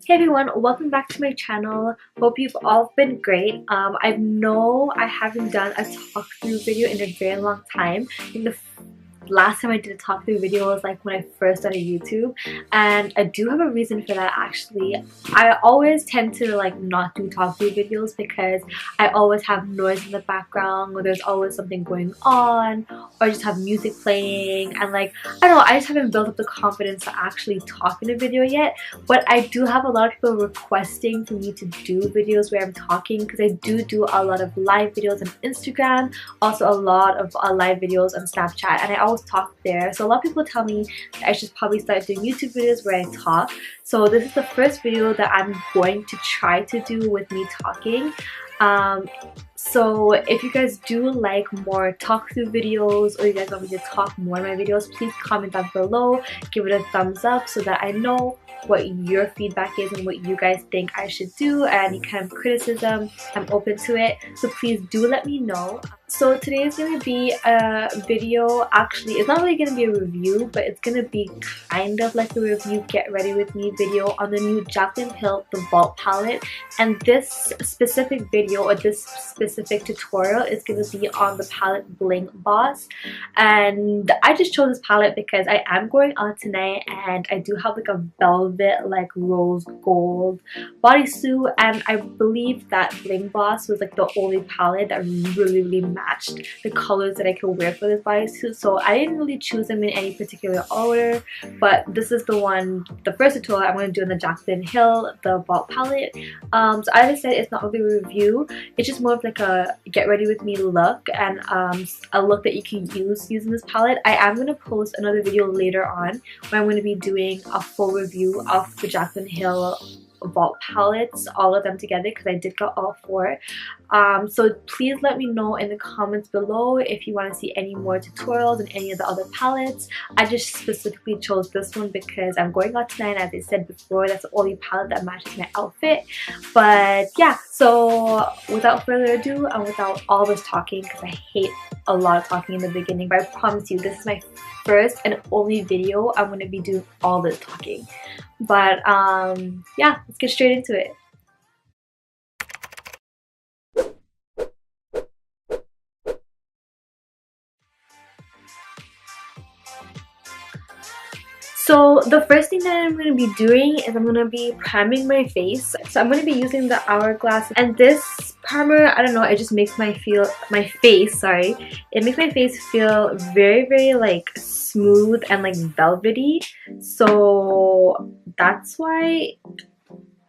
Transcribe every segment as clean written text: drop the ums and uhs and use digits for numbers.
Hey everyone, welcome back to my channel. Hope you've all been great. I know I haven't done a talk through video in a very long time. I think the last time I did a talk through video was like when I first started YouTube, and I do have a reason for that actually. I always tend to like not do talk through videos because I always have noise in the background, or there's always something going on, or I just have music playing, and like I don't know, I just haven't built up the confidence to actually talk in a video yet. But I do have a lot of people requesting for me to do videos where I'm talking, because I do a lot of live videos on Instagram, also a lot of live videos on Snapchat, and I always talk there. So a lot of people tell me that I should probably start doing YouTube videos where I talk. So this is the first video that I'm going to try to do with me talking. So if you guys do like more talk through videos, or you guys want me to talk more in my videos, please comment down below, give it a thumbs up so that I know what your feedback is and what you guys think I should do, and any kind of criticism. I'm open to it, so please do let me know. So today is going to be a video. Actually, it's not really going to be a review, but it's going to be kind of like a review get ready with me video on the new Jacklyn Hill the Vault palette. And this specific video, or this specific tutorial, is going to be on the palette Bling Boss. And I just chose this palette because I am going out tonight, and I do have like a velvet like rose gold bodysuit, and I believe that Bling Boss was like the only palette that really matched the colors that I could wear for this bodysuit. So I didn't really choose them in any particular order, but this is the one, the first tutorial I'm going to do in the Jacklyn Hill the Vault palette. So as I said, it's not really a review, it's just more of like a get ready with me look, and a look that you can use using this palette. I am going to post another video later on where I'm going to be doing a full review of the Jacklyn Hill Vault palettes, all of them together, because I did get all four. So please let me know in the comments below if you want to see any more tutorials and any of the other palettes. I just specifically chose this one because I'm going out tonight, and as I said before, that's the only palette that matches my outfit. But yeah, so without further ado, and without all this talking, because I hate a lot of talking in the beginning, but I promise you this is my first and only video I'm going to be doing all this talking. But yeah, let's get straight into it. So the first thing that I'm going to be doing is I'm going to be priming my face. So I'm going to be using the Hourglass, and this primer, I don't know, it just makes it makes my face feel very like smooth and like velvety. So that's why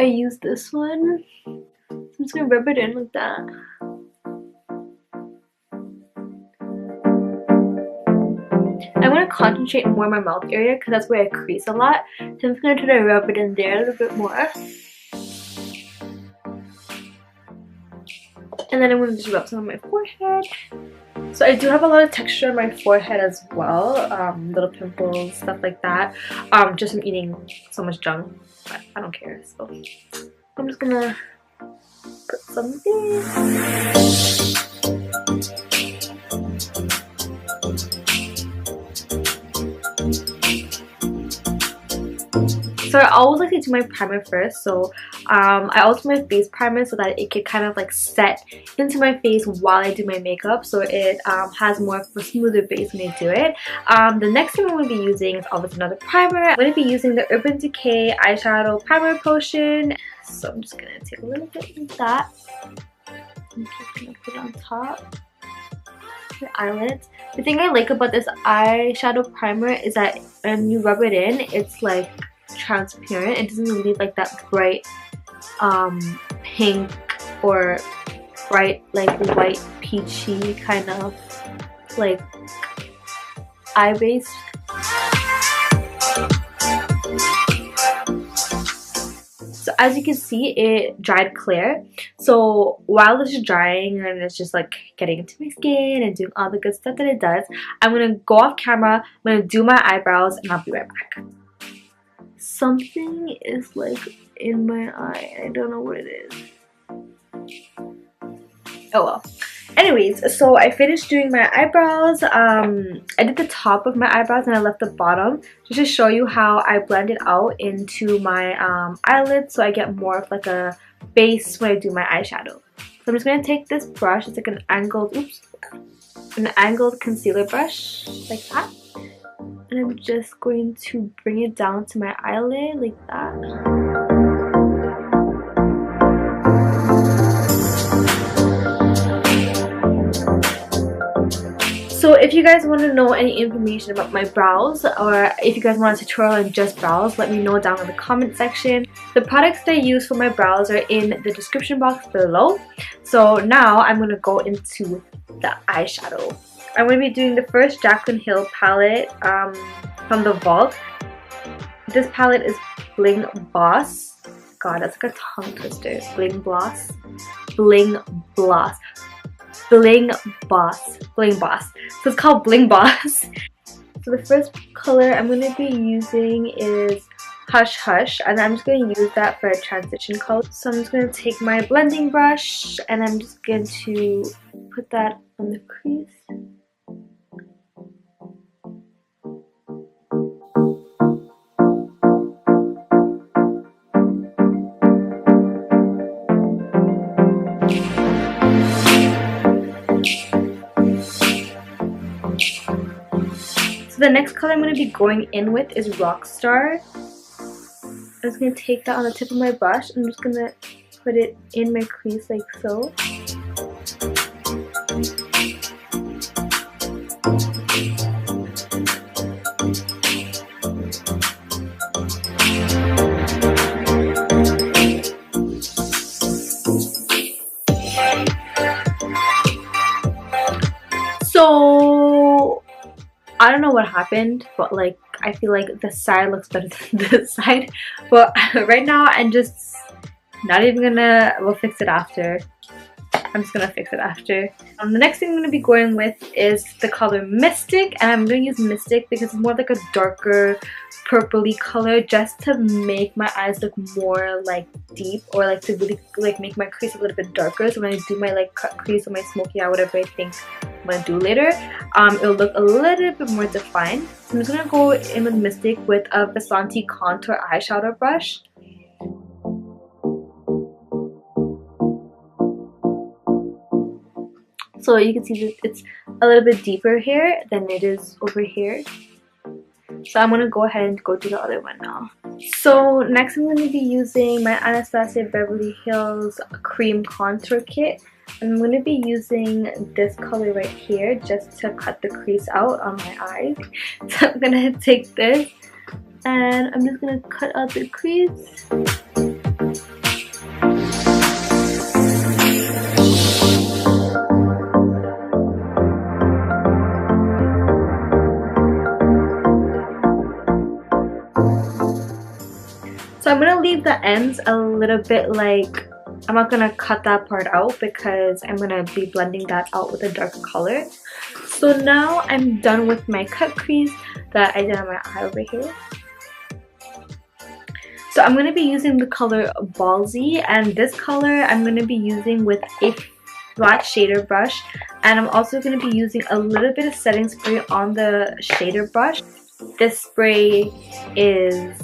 I use this one. So I'm just going to rub it in like that. I'm going to concentrate more on my mouth area because that's where I crease a lot. So I'm just going to try to rub it in there a little bit more. And then I'm going to just rub some on my forehead. So I do have a lot of texture on my forehead as well. Little pimples, stuff like that. Just from eating so much junk. But I don't care. So I'm just going to put some there. So I always like to do my primer first, so I also do my face primer so that it can kind of like set into my face while I do my makeup, so it has more of a smoother base when I do it. The next thing I'm going to be using is obviously another primer. I'm going to be using the Urban Decay Eyeshadow Primer Potion. So I'm just going to take a little bit of that. I'm just going to put it on top. My eyelids. The thing I like about this eyeshadow primer is that when you rub it in, it's like transparent. It doesn't leave like that bright pink or bright like white peachy kind of like eye base. So as you can see, it dried clear. So while it's drying and it's just like getting into my skin and doing all the good stuff that it does, I'm gonna go off camera, I'm gonna do my eyebrows, and I'll be right back. Something is like in my eye. I don't know what it is. Oh well. Anyways, so I finished doing my eyebrows. I did the top of my eyebrows and I left the bottom just to show you how I blend it out into my eyelids so I get more of like a base when I do my eyeshadow. So I'm just going to take this brush. It's like an angled concealer brush like that. And I'm just going to bring it down to my eyelid like that. So if you guys want to know any information about my brows, or if you guys want a tutorial on just brows, let me know down in the comment section. The products that I use for my brows are in the description box below. So now I'm going to go into the eyeshadow. I'm going to be doing the first Jacklyn Hill palette from the Vault. This palette is Bling Boss. God, that's like a tongue twister. Bling Boss. Bling Boss. Bling Boss. Bling Boss. So it's called Bling Boss. So the first color I'm going to be using is Hush Hush, and I'm just going to use that for a transition color. So I'm just going to take my blending brush and I'm just going to put that on the crease. The next color I'm going to be going in with is Rockstar. I'm just going to take that on the tip of my brush and I'm just going to put it in my crease like so. So I don't know what happened, but like I feel like the side looks better than this side. But right now I'm just not even gonna, we'll fix it after. I'm just gonna fix it after. The next thing I'm gonna be going with is the color Mystic, and I'm gonna use Mystic because it's more like a darker purpley color, just to make my eyes look more like deep, or like to really like make my crease a little bit darker. So when I do my like cut crease or my smoky eye, whatever I think I'm gonna do later, it'll look a little bit more defined. So I'm just gonna go in with Mystic with a Vasanti contour eyeshadow brush. So you can see that it's a little bit deeper here than it is over here. So I'm going to go ahead and go to the other one now. So next I'm going to be using my Anastasia Beverly Hills Cream Contour Kit. I'm going to be using this color right here just to cut the crease out on my eyes. So I'm going to take this and I'm just going to cut out the crease. So I'm going to leave the ends a little bit like, I'm not going to cut that part out because I'm going to be blending that out with a darker color. So now I'm done with my cut crease that I did on my eye over here. So I'm going to be using the color Ballsy, and this color I'm going to be using with a flat shader brush, and I'm also going to be using a little bit of setting spray on the shader brush. This spray is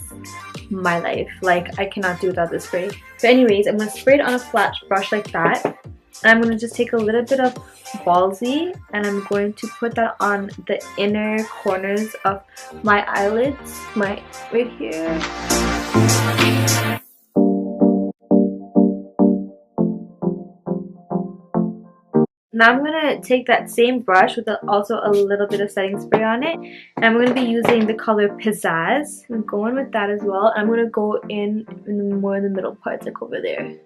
my life. Like, I cannot do without this spray. But anyways, I'm going to spray it on a flat brush like that, and I'm going to just take a little bit of Ballsy and I'm going to put that on the inner corners of my eyelids, right here. Now I'm going to take that same brush with also a little bit of setting spray on it, and I'm going to be using the color Pizzazz. I'm going with that as well. I'm going to go in more in the middle parts, like over there.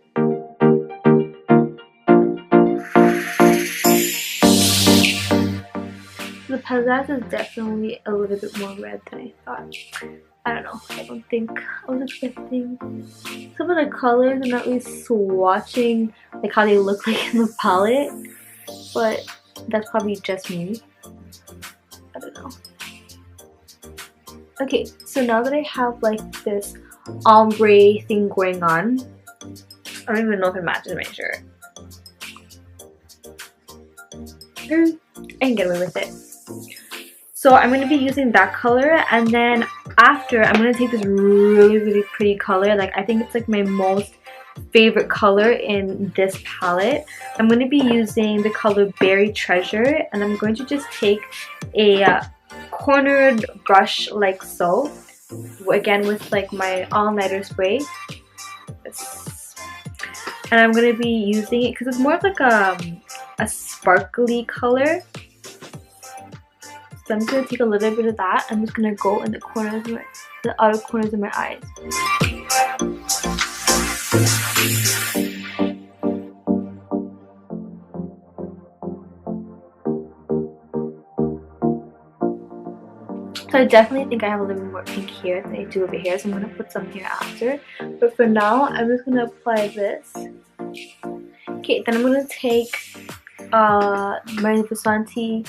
The Pizzazz is definitely a little bit more red than I thought. I don't know. I don't think I was expecting some of the colors. I'm not really swatching like how they look like in the palette. But that's probably just me. I don't know. Okay, so now that I have like this ombre thing going on, I don't even know if it matches my shirt. I can get away with it. So I'm going to be using that color, and then after I'm going to take this really pretty color. Like, I think it's like my most favorite color in this palette. I'm going to be using the color Berry Treasure, and I'm going to just take a cornered brush like so, again with like my all-nighter spray, and I'm going to be using it because it's more of like a sparkly color. So I'm just going to take a little bit of that. I'm just going to go in the corners of the outer corners of my eyes. So I definitely think I have a little bit more pink here than I do over here, so I'm going to put some here after. But for now, I'm just going to apply this. Okay, then I'm going to take my Vasanti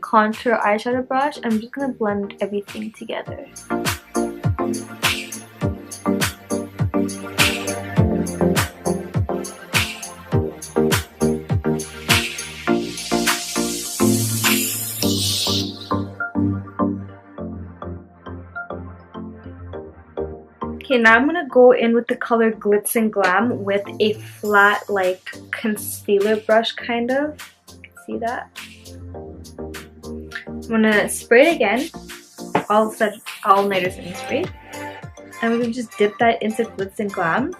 contour eyeshadow brush. I'm just going to blend everything together. Okay, now I'm gonna go in with the color Glitz and Glam with a flat, like, concealer brush, kind of. See that? I'm gonna spray it again. All-nighter setting spray. And I'm gonna just dip that into Glitz and Glam.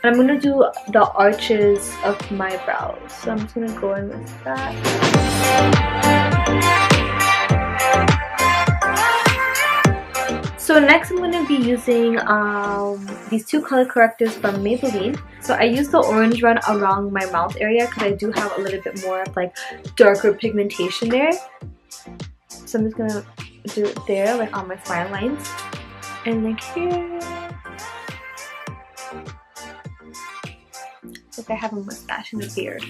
And I'm gonna do the arches of my brows. So I'm just gonna go in with that. So next I'm going to be using these two color correctors from Maybelline. So I use the orange one around my mouth area because I do have a little bit more of like darker pigmentation there. So I'm just going to do it there, like on my fine lines. And like here. Like I have a mustache and a beard.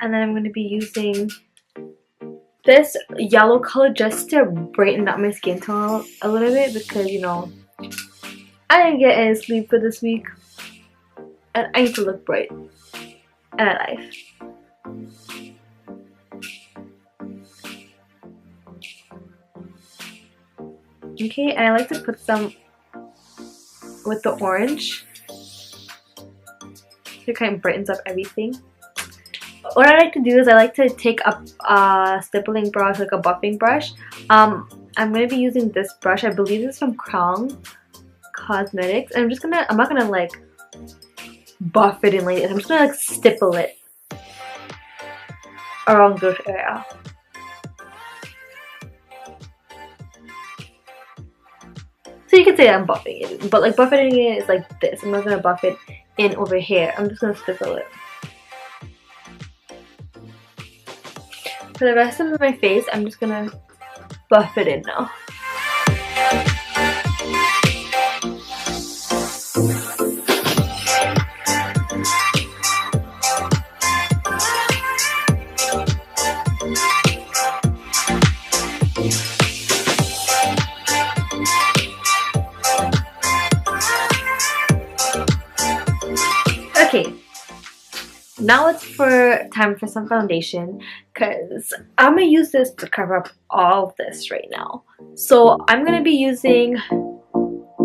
And then I'm going to be using this yellow color just to brighten up my skin tone a little bit because, you know, I didn't get any sleep for this week and I need to look bright and alive. Okay, and I like to put some with the orange. It kind of brightens up everything. What I like to do is I like to take a stippling brush, like a buffing brush. I'm going to be using this brush. I believe it's from Grwm Cosmetics. And I'm not gonna like buff it in like this. I'm just gonna like stipple it around this area. So you can say I'm buffing it, but like buffing it is like this. I'm not gonna buff it in over here. I'm just gonna stipple it. For the rest of my face, I'm just gonna buff it in now. Okay. Now it's time for some foundation because I'm going to use this to cover up all of this right now. So I'm going to be using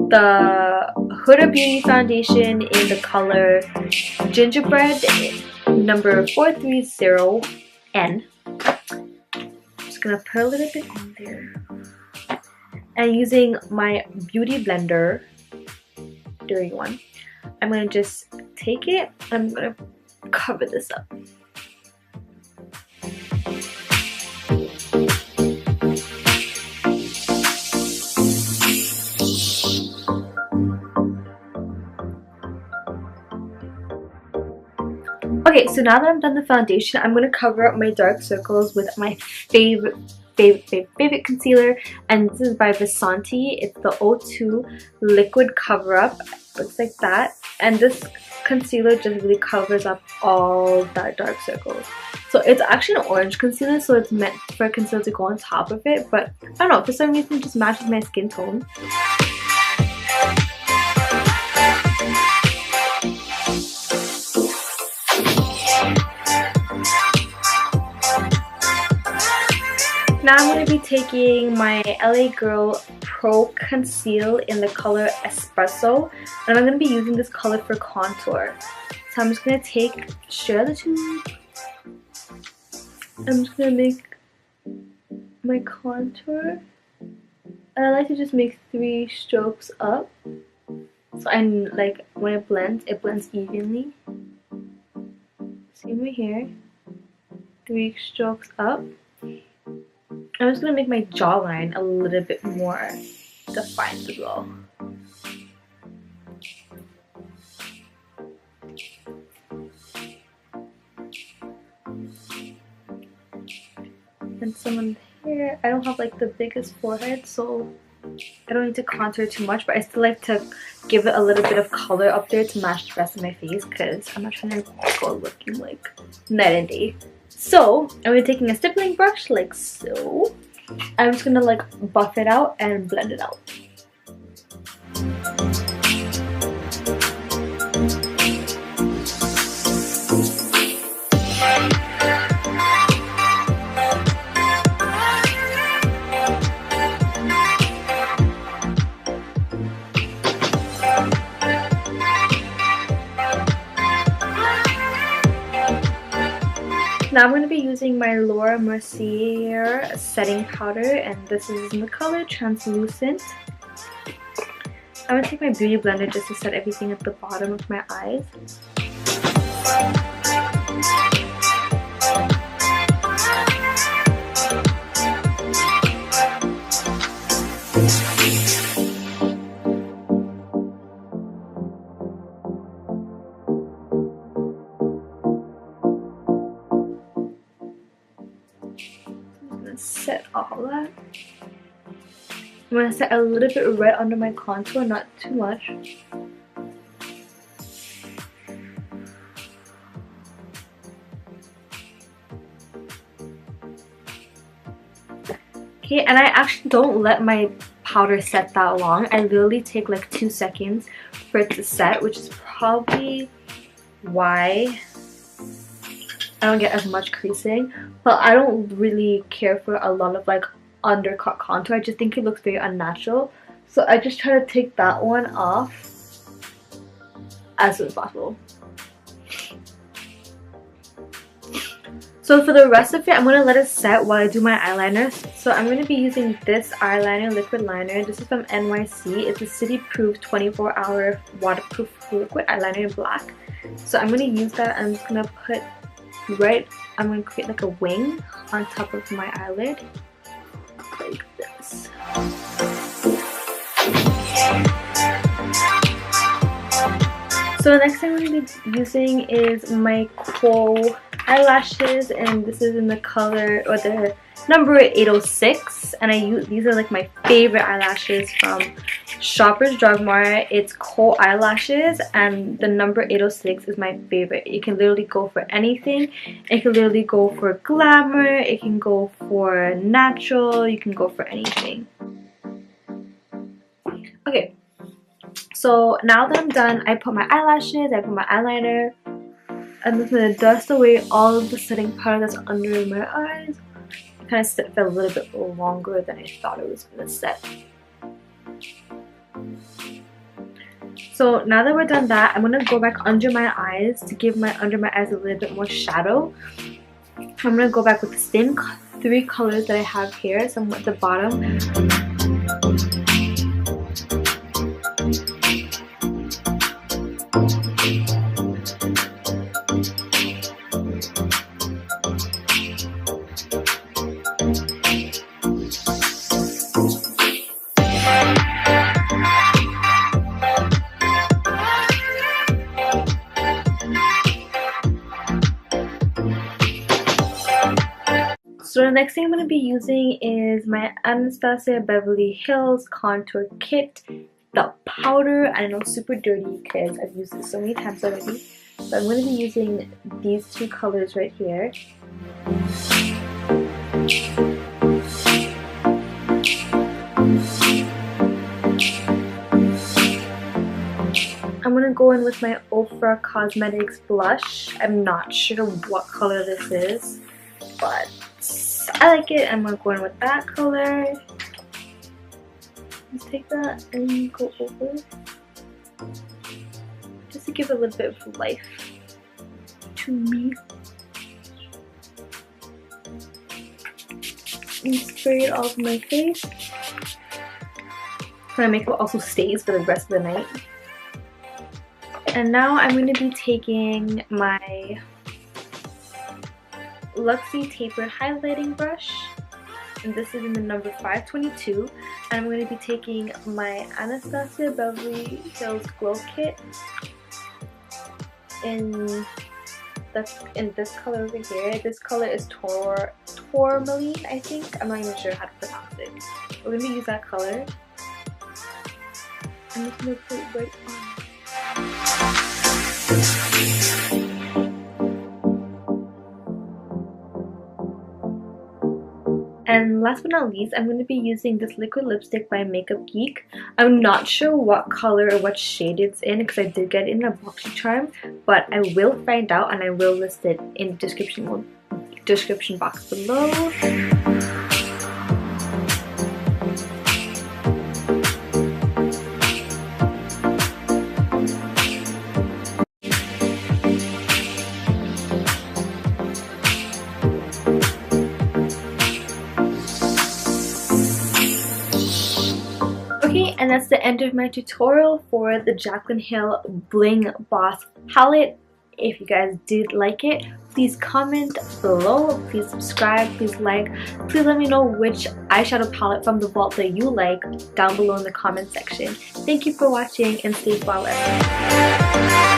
the Huda Beauty foundation in the color Gingerbread number 430N. I'm just going to put a little bit on there. And using my beauty blender, dirty one, I'm going to just take it and I'm going to cover this up. Okay, so now that I'm done the foundation, I'm going to cover up my dark circles with my favorite favorite concealer, and this is by Vasanti. It's the O2 Liquid Cover Up. Looks like that, and this concealer just really covers up all that dark circles. So it's actually an orange concealer, so it's meant for concealer to go on top of it, but I don't know, for some reason it just matches my skin tone. Now I'm going to be taking my LA Girl Pro Conceal in the color Espresso, and I'm going to be using this color for contour. So I'm just going to take straight out of the tube. I'm just going to make my contour, and I like to just make 3 strokes up. So I like when it blends evenly. Same right here. 3 strokes up. I'm just going to make my jawline a little bit more defined as well. And some on the hair. I don't have like the biggest forehead, so I don't need to contour too much, but I still like to give it a little bit of color up there to match the rest of my face, because I'm not trying to go looking like night and day. So I'm going to be taking a stippling brush like so. I'm just going to like buff it out and blend it out. Now I'm going to be using my Laura Mercier setting powder, and this is in the color Translucent. I'm going to take my beauty blender just to set everything at the bottom of my eyes. Set all that. I'm going to set a little bit red under my contour, not too much. Okay, and I actually don't let my powder set that long. I literally take like 2 seconds for it to set, which is probably why I don't get as much creasing, but I don't really care for a lot of like undercut contour. I just think it looks very unnatural, so I just try to take that one off as soon as possible. So for the rest of it, I'm going to let it set while I do my eyeliner. So I'm going to be using this eyeliner, liquid liner. This is from NYC. It's a city proof 24-hour waterproof liquid eyeliner in black. So I'm going to use that. I'm just going to put I'm going to create like a wing on top of my eyelid, like this. So the next thing I'm going to be using is my Quo eyelashes, and this is in the color, or the number 806, and these are like my favorite eyelashes from Shoppers Drug Mart. It's Quo eyelashes, and the number 806 is my favorite. You can literally go for anything. It can literally go for glamour, it can go for natural, you can go for anything. Okay, so now that I'm done, I put my eyelashes, I put my eyeliner. I'm just going to dust away all of the setting powder that's under my eyes. It kind of set a little bit longer than I thought it was going to set. So now that we're done that, I'm going to go back under my eyes to give under my eyes a little bit more shadow. I'm going to go back with the same 3 colors that I have here. So I'm at the bottom. So the next thing I'm going to be using is my Anastasia Beverly Hills Contour Kit. The powder, I know it's super dirty because I've used it so many times already. So I'm going to be using these two colors right here. I'm going to go in with my Ofra Cosmetics blush. I'm not sure what color this is, but I like it. I'm going to go in with that color. Let's take that and go over just to give a little bit of life to me. And spray it all over my face. My makeup also stays for the rest of the night. And now I'm going to be taking my Luxie Tapered Highlighting Brush. And this is in the number 522. And I'm going to be taking my Anastasia Beverly Hills Glow Kit in this color over here. This color is Tourmaline, I think. I'm not even sure how to pronounce it. We're going to use that color. I'm just going to put it right on. And last but not least, I'm going to be using this liquid lipstick by Makeup Geek. I'm not sure what color or what shade it's in because I did get it in a BoxyCharm, but I will find out and I will list it in the description box below. Okay, and that's the end of my tutorial for the Jacklyn Hill Bling Boss palette. If you guys did like it, please comment below, please subscribe, please like, please let me know which eyeshadow palette from the vault that you like down below in the comment section. Thank you for watching and stay flawless.